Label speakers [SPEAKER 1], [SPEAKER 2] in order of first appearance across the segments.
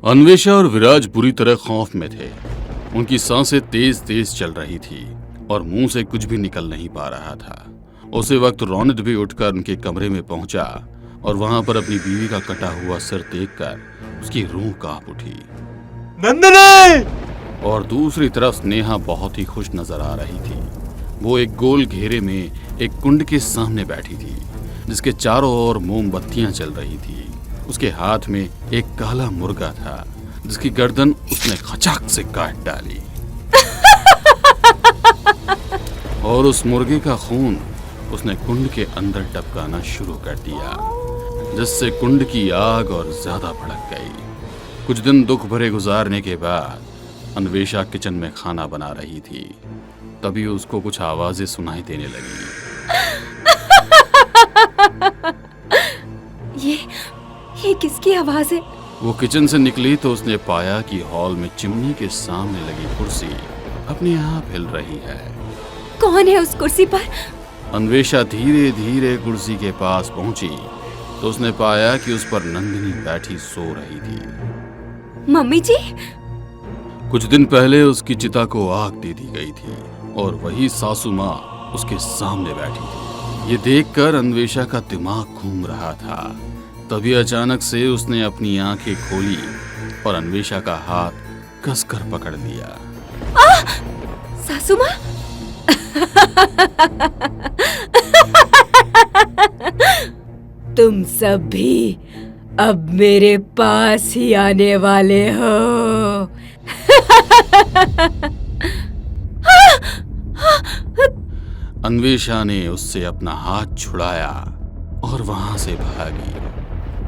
[SPEAKER 1] अन्वेषा और विराज बुरी तरह खौफ में थे। उनकी सांसें तेज तेज चल रही थी और मुंह से कुछ भी निकल नहीं पा रहा था। उसी वक्त रौनित भी उठकर उनके कमरे में पहुंचा और वहां पर अपनी बीवी का कटा हुआ सिर देखकर उसकी रूह कांप उठी।
[SPEAKER 2] नंदिनी!
[SPEAKER 1] और दूसरी तरफ स्नेहा बहुत ही खुश नजर आ रही थी। वो एक गोल घेरे में एक कुंड के सामने बैठी थी जिसके चारों ओर मोमबत्तियां चल रही थी। उसके हाथ में एक काला मुर्गा था जिसकी गर्दन उसने खचाक से काट डाली और उस मुर्गे का खून उसने कुंड के अंदर टपकाना शुरू कर दिया, जिससे कुंड की आग और ज्यादा भड़क गई। कुछ दिन दुख भरे गुजारने के बाद अन्वेषा किचन में खाना बना रही थी। तभी उसको कुछ आवाजें सुनाई देने लगी।
[SPEAKER 3] ये किसकी आवाज है?
[SPEAKER 1] वो किचन से निकली तो उसने पाया कि हॉल में चिमनी के सामने लगी कुर्सी अपने आप हिल रही है।
[SPEAKER 3] कौन है उस कुर्सी पर?
[SPEAKER 1] अन्वेषा धीरे धीरे कुर्सी के पास पहुंची तो उसने पाया कि उस पर नंदिनी बैठी सो रही थी।
[SPEAKER 3] मम्मी जी?
[SPEAKER 1] कुछ दिन पहले उसकी चिता को आग दे दी गई थी और वही सासू माँ उसके सामने बैठी थी। ये देखकर अन्वेषा का दिमाग घूम रहा था। तभी अचानक से उसने अपनी आंखें खोली और अन्वेषा का हाथ कसकर पकड़ लिया।
[SPEAKER 3] सासू माँ? तुम सब भी अब मेरे पास ही आने वाले हो।
[SPEAKER 1] अन्वेषा ने उससे अपना हाथ छुड़ाया और वहां से भागी।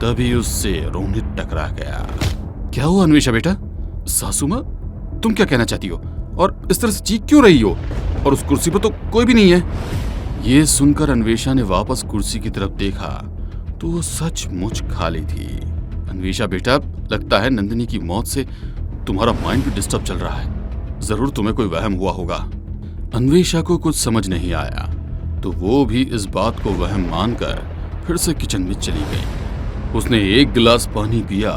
[SPEAKER 1] तभी उससे रोनित टकरा गया। क्या हुआ अन्वेषा बेटा? सासू माँ, तुम क्या कहना चाहती हो और इस तरह से चीख क्यों रही हो? और उस कुर्सी पर तो कोई भी नहीं है। ये सुनकर अन्वेषा ने वापस कुर्सी की तरफ देखा तो वो सचमुच खाली थी। अन्वेषा बेटा, लगता है नंदिनी की मौत से तुम्हारा माइंड भी डिस्टर्ब चल रहा है। जरूर तुम्हें कोई वहम हुआ होगा। अन्वेषा को कुछ समझ नहीं आया तो वो भी इस बात को वहम मानकर फिर से किचन में चली गई। उसने एक गिलास पानी पिया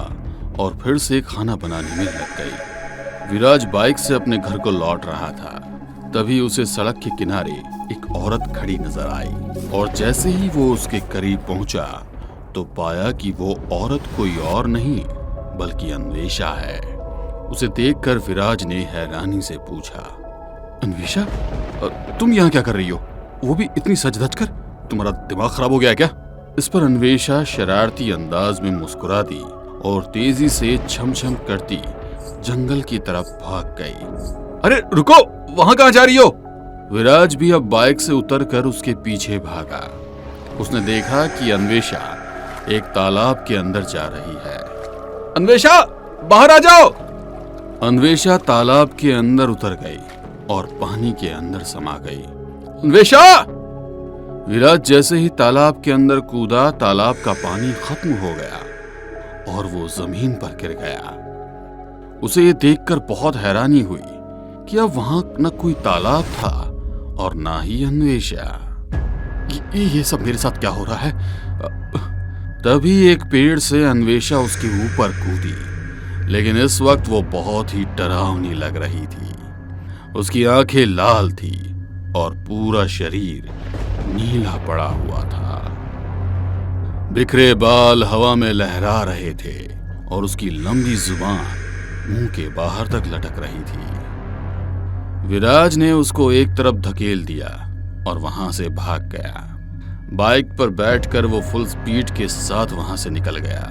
[SPEAKER 1] और फिर से खाना बनाने में लग गई। विराज बाइक से अपने घर को लौट रहा था। तभी उसे सड़क के किनारे एक औरत खड़ी नजर आई और जैसे ही वो उसके करीब पहुंचा तो पाया कि वो औरत कोई और नहीं बल्कि अन्वेषा है। उसे देखकर विराज ने हैरानी से पूछा, अन्वेषा, तुम यहाँ क्या कर रही हो? वो भी इतनी सज धज कर? तुम्हारा दिमाग खराब हो गया है क्या? इस पर अन्वेषा शरारती अंदाज में मुस्कुरा दी और तेजी से छम छम करती जंगल की तरफ भाग गई। अरे रुको, वहां कहां जा रही हो? विराज भी अब बाइक से उतरकर उसके पीछे भागा। उसने देखा कि अन्वेषा एक तालाब के अंदर जा रही है। अन्वेषा, बाहर आ जाओ! अन्वेषा तालाब के अंदर उतर गई और पानी के अंदर समा गई। अन्वेषा! विराज जैसे ही तालाब के अंदर कूदा, तालाब का पानी खत्म हो गया और वो जमीन पर गिर गया। उसे ये देखकर बहुत हैरानी हुई कि अब वहां न कोई तालाब था और ना ही अन्वेषा। ये सब मेरे साथ क्या हो रहा है? तभी एक पेड़ से अन्वेषा उसके ऊपर कूदी, लेकिन इस वक्त वो बहुत ही डरावनी लग रही थी। उसकी आंखें लाल थी और पूरा शरीर नीला पड़ा हुआ था। बिखरे बाल हवा में लहरा रहे थे और उसकी लंबी जुबान मुंह के बाहर तक लटक रही थी। विराज ने उसको एक तरफ धकेल दिया और वहां से भाग गया। बाइक पर बैठकर वो फुल स्पीड के साथ वहां से निकल गया।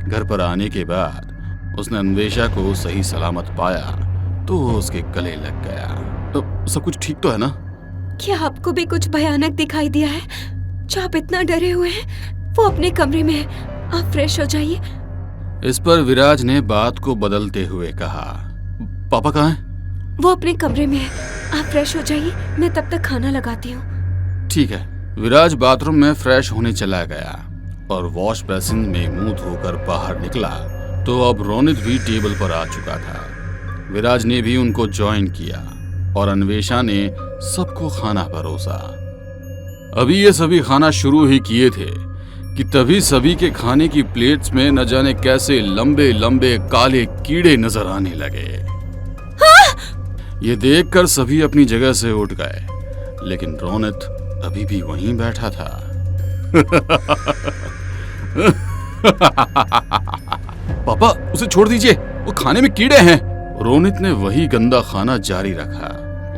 [SPEAKER 1] घर पर आने के बाद उसने अन्वेषा को सही सलामत पाया तो वो उसके गले लग गया। तो सब कुछ ठीक तो है ना?
[SPEAKER 3] क्या आपको भी कुछ भयानक दिखाई दिया है जो आप इतना डरे हुए हैं? वो अपने कमरे में है, आप फ्रेश हो जाइए।
[SPEAKER 1] इस पर विराज ने बात को बदलते हुए कहा, पापा कहाँ हैं?
[SPEAKER 3] वो अपने कमरे में है, आप फ्रेश हो जाइए, मैं तब तक खाना लगाती हूँ।
[SPEAKER 1] ठीक है। विराज बाथरूम में फ्रेश होने चला गया और वॉश बेसिन में मुंह धोकर बाहर निकला तो अब रोनित भी टेबल पर आ चुका था। विराज ने भी उनको ज्वाइन किया और अन्वेषा ने सबको खाना परोसा। अभी ये सभी खाना शुरू ही किए थे कि तभी सभी के खाने की प्लेट्स में न जाने कैसे लंबे लंबे काले कीड़े नजर आने लगे। ये देखकर सभी अपनी जगह से उठ गए, लेकिन रोनित अभी भी वहीं बैठा था। पापा, उसे छोड़ दीजिए, वो खाने में कीड़े हैं। रोनित ने वही गंदा खाना जारी रखा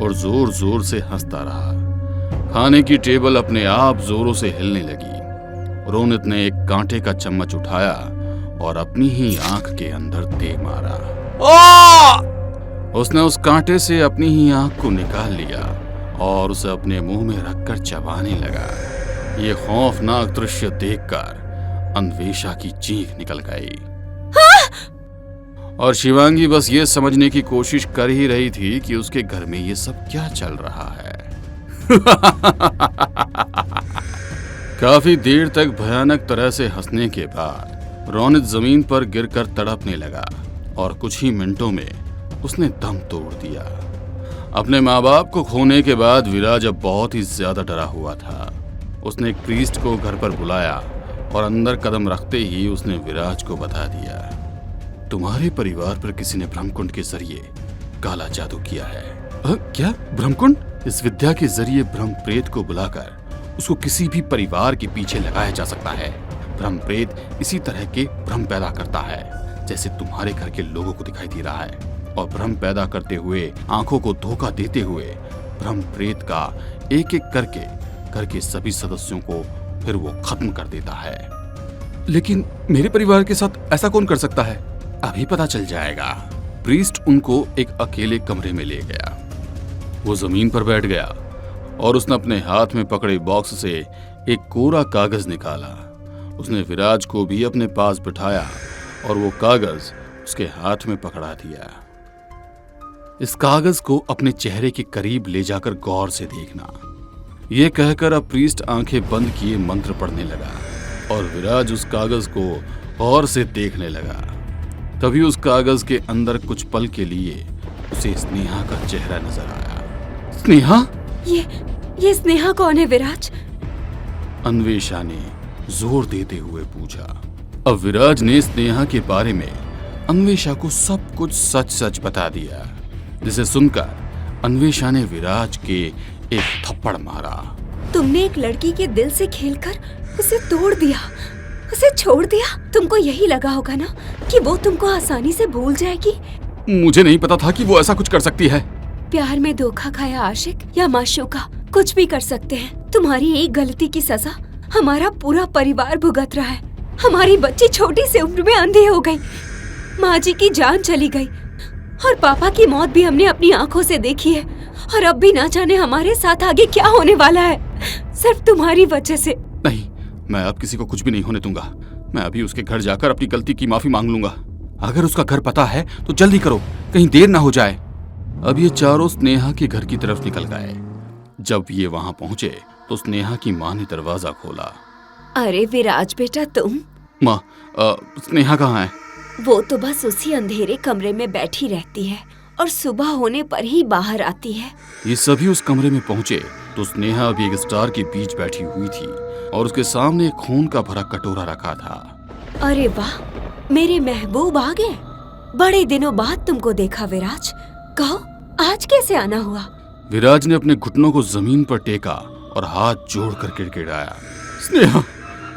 [SPEAKER 1] और जोर जोर से हंसता रहा। खाने की टेबल अपने आप जोरों से हिलने लगी। रोनित ने एक कांटे का चम्मच उठाया और अपनी ही आंख के अंदर दे मारा। उसने उस कांटे से अपनी ही आंख को निकाल लिया और उसे अपने मुंह में रखकर चबाने लगा। ये खौफनाक दृश्य देखकर अन्वेषा की चीख निकल गई। और शिवांगी बस ये समझने की कोशिश कर ही रही थी कि उसके घर में ये सब क्या चल रहा है। काफी देर तक भयानक तरह से हंसने के बाद रोनित जमीन पर गिरकर तड़पने लगा और कुछ ही मिनटों में उसने दम तोड़ दिया। अपने माँ बाप को खोने के बाद विराज अब बहुत ही ज्यादा डरा हुआ था। उसने एक प्रीस्ट को घर पर बुलाया और अंदर कदम रखते ही उसने विराज को बता दिया, तुम्हारे परिवार पर किसी ने ब्रह्मकुंड के जरिए काला जादू किया है। क्या ब्रह्मकुंड? इस विद्या के जरिए ब्रह्म प्रेत को बुलाकर उसको किसी भी परिवार के पीछे लगाया जा सकता है। ब्रह्म प्रेत इसी तरह के भ्रम पैदा करता है जैसे तुम्हारे घर के लोगों को दिखाई दे रहा है, और भ्रम पैदा करते हुए आंखों को धोखा देते हुए ब्रह्म प्रेत का एक एक करके घर के सभी सदस्यों को फिर वो खत्म कर देता है। लेकिन मेरे परिवार के साथ ऐसा कौन कर सकता है? अभी पता चल जाएगा। प्रीस्ट उनको एक अकेले कमरे में ले गया। वो जमीन पर बैठ गया और उसने अपने हाथ में पकड़े बॉक्स से एक कोरा कागज निकाला। उसने विराज को भी अपने पास बिठाया और वो कागज उसके हाथ में पकड़ा दिया। इस कागज को अपने चेहरे के करीब ले जाकर गौर से देखना, ये कहकर अब प्रीस्ट आंखें बंद किए मंत्र पढ़ने लगा और विराज उस कागज को गौर से देखने लगा। तभी उस कागज के अंदर कुछ पल के लिए उसे स्नेहा का चेहरा नजर आया। स्नेहा?
[SPEAKER 3] ये स्नेहा कौन है विराज?
[SPEAKER 1] अन्वेषा ने जोर देते हुए पूछा। अब विराज ने स्नेहा के बारे में अन्वेषा को सब कुछ सच सच बता दिया, जिसे सुनकर अन्वेषा ने विराज के एक थप्पड़ मारा।
[SPEAKER 3] तुमने एक लड़की के दिल से खेलकर उसे तोड़ दिया, उसे छोड़ दिया। तुमको यही लगा होगा ना कि वो तुमको आसानी से भूल जाएगी।
[SPEAKER 1] मुझे नहीं पता था कि वो ऐसा कुछ कर सकती है।
[SPEAKER 3] प्यार में धोखा खाया आशिक या माशूका कुछ भी कर सकते हैं। तुम्हारी एक गलती की सजा हमारा पूरा परिवार भुगत रहा है। हमारी बच्ची छोटी सी उम्र में अंधी हो गई, माँ जी की जान चली गई और पापा की मौत भी हमने अपनी आंखों से देखी है। और अब भी ना जाने हमारे साथ आगे क्या होने वाला है, सिर्फ तुम्हारी वजह से।
[SPEAKER 1] नहीं, मैं अब किसी को कुछ भी नहीं होने दूंगा। मैं अभी उसके घर जाकर अपनी गलती की माफी मांग लूंगा। अगर उसका घर पता है तो जल्दी करो, कहीं देर ना हो जाए। अब ये चारों स्नेहा के घर की तरफ निकल गए। जब ये वहां पहुंचे तो स्नेहा की माँ ने दरवाजा खोला।
[SPEAKER 3] अरे विराज बेटा, तुम?
[SPEAKER 1] माँ, स्नेहा कहाँ है?
[SPEAKER 3] वो तो बस उसी अंधेरे कमरे में बैठी रहती है और सुबह होने पर ही बाहर आती है।
[SPEAKER 1] ये सभी उस कमरे में पहुंचे तो स्नेहा अभी एक स्टार के बीच बैठी हुई थी और उसके सामने एक खून का भरा कटोरा रखा था।
[SPEAKER 3] अरे वाह, मेरे महबूब आ गए। बड़े दिनों बाद तुमको देखा विराज। कहो, आज कैसे आना हुआ?
[SPEAKER 1] विराज ने अपने घुटनों को जमीन पर टेका और हाथ जोड़कर गिड़गिड़ाया। स्नेहा,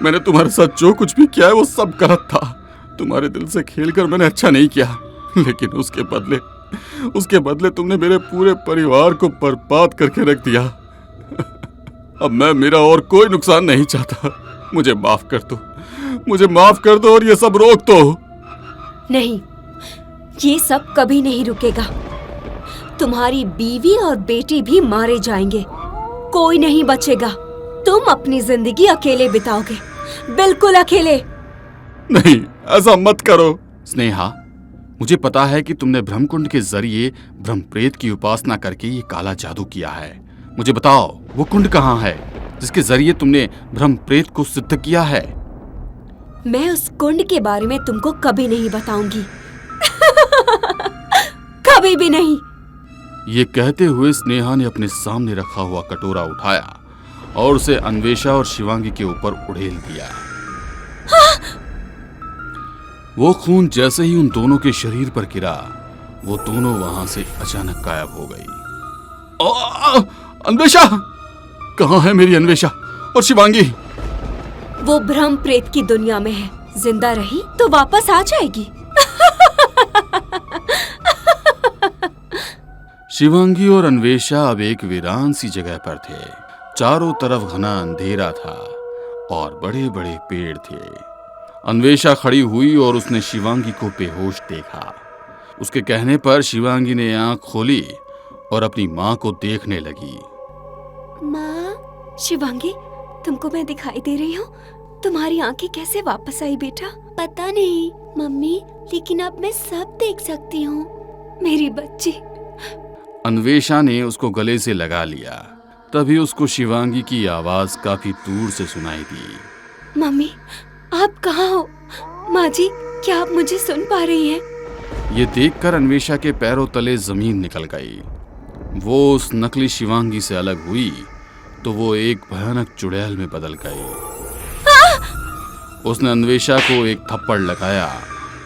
[SPEAKER 1] मैंने तुम्हारे साथ जो कुछ भी किया है वो सब गलत था। तुम्हारे दिल से खेलकर मैंने अच्छा नहीं किया, लेकिन उसके बदले तुमने मेरे पूरे परिवार को बर्बाद करके रख दिया। अब मैं मेरा और कोई नुकसान नहीं चाहता। मुझे माफ कर दो, मुझे माफ कर दो और ये सब रोक दो।
[SPEAKER 3] नहीं, ये सब कभी नहीं रुकेगा। तुम्हारी बीवी और बेटी भी मारे जाएंगे, कोई नहीं बचेगा। तुम अपनी जिंदगी अकेले बिताओगे, बिल्कुल अकेले।
[SPEAKER 1] नहीं, ऐसा मत करो। स्नेहा, मुझे पता है कि तुमने ब्रह्मकुंड के जरिए ब्रह्म प्रेत की उपासना करके ये काला जादू किया है। मुझे बताओ, वो कुंड कहाँ है जिसके जरिए तुमने ब्रह्म प्रेत को सिद्ध किया है?
[SPEAKER 3] मैं उस कुंड के बारे में तुमको कभी नहीं बताऊंगी। कभी भी नहीं।
[SPEAKER 1] ये कहते हुए स्नेहा ने अपने सामने रखा हुआ कटोरा उठाया और उसे अन्वेषा और शिवांगी के ऊपर उड़ेल दिया। वो खून जैसे ही उन दोनों के शरीर पर गिरा, वो दोनों वहां से अचानक गायब हो गई। अन्वेषा! कहाँ है मेरी अन्वेषा और शिवांगी?
[SPEAKER 3] वो ब्रह्म प्रेत की दुनिया में है, जिंदा रही तो वापस आ जाएगी।
[SPEAKER 1] शिवांगी और अन्वेषा अब एक वीरान सी जगह पर थे। चारों तरफ घना अंधेरा था और बड़े बड़े पेड़ थे। अन्वेषा खड़ी हुई और उसने शिवांगी को बेहोश देखा। उसके कहने पर शिवांगी ने आंख खोली और अपनी माँ को देखने लगी।
[SPEAKER 3] माँ, शिवांगी, तुमको मैं दिखाई दे रही हूँ? तुम्हारी आंखें कैसे वापस आई बेटा? पता नहीं मम्मी, लेकिन अब मैं सब देख सकती हूँ। मेरी बच्ची।
[SPEAKER 1] अन्वेषा ने उसको गले से लगा लिया। तभी उसको शिवांगी की आवाज काफी दूर से सुनाई दी।
[SPEAKER 3] मम्मी, आप कहाँ हो? माँ जी, क्या आप मुझे सुन पा रही हैं?
[SPEAKER 1] ये देखकर अन्वेषा के पैरों तले जमीन निकल गई। वो उस नकली शिवांगी से अलग हुई तो वो एक भयानक चुड़ैल में बदल गई। उसने अन्वेषा को एक थप्पड़ लगाया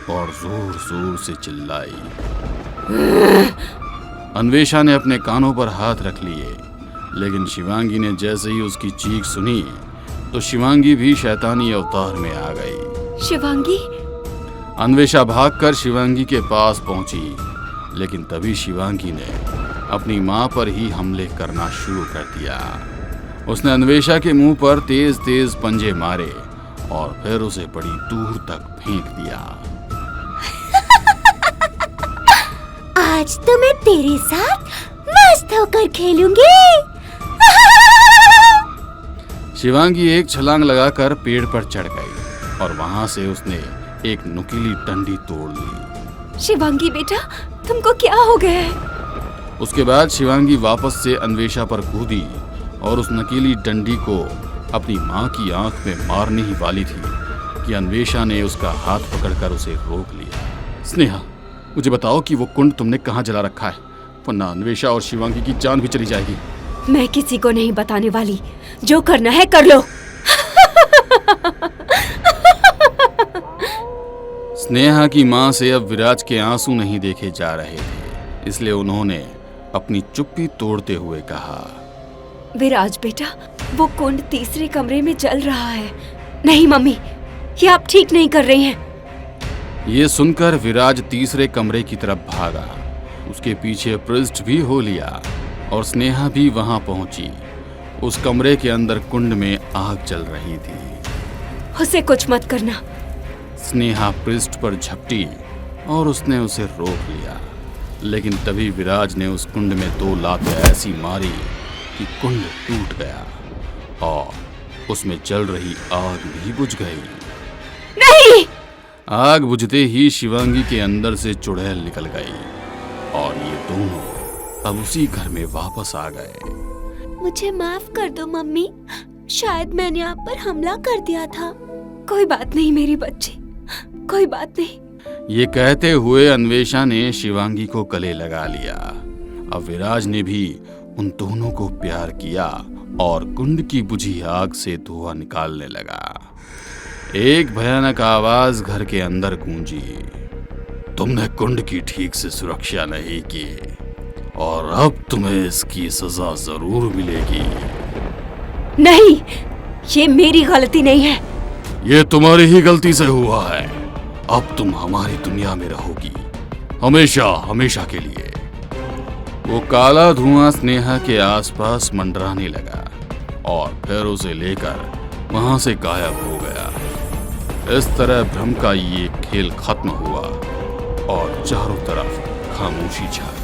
[SPEAKER 1] और जोर जोर से चिल्लाई। अन्वेषा ने अपने कानों पर हाथ रख लिए, लेकिन शिवांगी ने जैसे ही उसकी चीख सुनी तो शिवांगी भी शैतानी अवतार में आ गई।
[SPEAKER 3] शिवांगी?
[SPEAKER 1] अन्वेषा भागकर शिवांगी के पास पहुंची, लेकिन तभी शिवांगी ने अपनी मां पर ही हमले करना शुरू कर दिया। उसने अन्वेषा के मुंह पर तेज तेज पंजे मारे और फिर उसे बड़ी दूर तक फेंक दिया।
[SPEAKER 3] आज तो मैं तेरे साथ मस्त होकर खेलूंगी।
[SPEAKER 1] शिवांगी एक छलांग लगाकर पेड़ पर चढ़ गई और वहां से उसने एक नुकीली डंडी तोड़ ली।
[SPEAKER 3] शिवांगी बेटा, तुमको क्या हो गया है?
[SPEAKER 1] उसके बाद शिवांगी वापस से अन्वेषा पर कूदी और उस नकीली डंडी को अपनी मां की आंख में मारने ही वाली थी कि अन्वेषा ने उसका हाथ पकड़कर उसे रोक लिया। स्नेहा, मुझे बताओ कि वो कुंड तुमने कहाँ जला रखा है, वरना अन्वेषा और शिवांगी की जान भी चली जाएगी।
[SPEAKER 3] मैं किसी को नहीं बताने वाली, जो करना है कर लो।
[SPEAKER 1] स्नेहा की मां से अब विराज के आंसू नहीं देखे जा रहे थे, इसलिए उन्होंने अपनी चुप्पी तोड़ते हुए कहा,
[SPEAKER 3] विराज बेटा, वो कुंड तीसरे कमरे में जल रहा है। नहीं मम्मी, ये आप ठीक नहीं कर रही हैं।
[SPEAKER 1] ये सुनकर विराज तीसरे कमरे की तरफ भागा। उसके पीछे पृष्ठ भी हो लिया और स्नेहा भी वहां पहुंची। उस कमरे के अंदर कुंड में आग जल रही थी।
[SPEAKER 3] उसे कुछ मत करना।
[SPEAKER 1] स्नेहा पृष्ठ पर झपटी और उसने उसे रोक लिया, लेकिन तभी विराज ने उस कुंड में 2 लातें ऐसी मारी कि कुंड टूट गया और उसमें जल रही आग भी बुझ गई।
[SPEAKER 3] नहीं!
[SPEAKER 1] आग बुझते ही शिवांगी के अंदर से चुड़ैल निकल गई और ये दोनों अब उसी घर में वापस आ गए।
[SPEAKER 3] मुझे माफ कर दो मम्मी, शायद मैंने आप पर हमला कर दिया था। कोई बात नहीं मेरी बच्ची, कोई बात नहीं।
[SPEAKER 1] ये कहते हुए अन्वेषा ने शिवांगी को गले लगा लिया। अब विराज ने भी उन दोनों को प्यार किया और कुंड की बुझी आग से धुआं निकालने लगा। एक भयानक आवाज घर के अंदर गूंजी, तुमने कुंड की ठीक से सुरक्षा नहीं की और अब तुम्हें इसकी सजा जरूर मिलेगी।
[SPEAKER 3] नहीं, ये मेरी गलती नहीं है।
[SPEAKER 1] ये तुम्हारी ही गलती से हुआ है। अब तुम हमारी दुनिया में रहोगी, हमेशा हमेशा के लिए। वो काला धुआं स्नेहा के आसपास मंडराने लगा और फिर उसे लेकर वहां से गायब हो गया। इस तरह भ्रम का ये खेल खत्म हुआ और चारों तरफ खामोशी छा गई।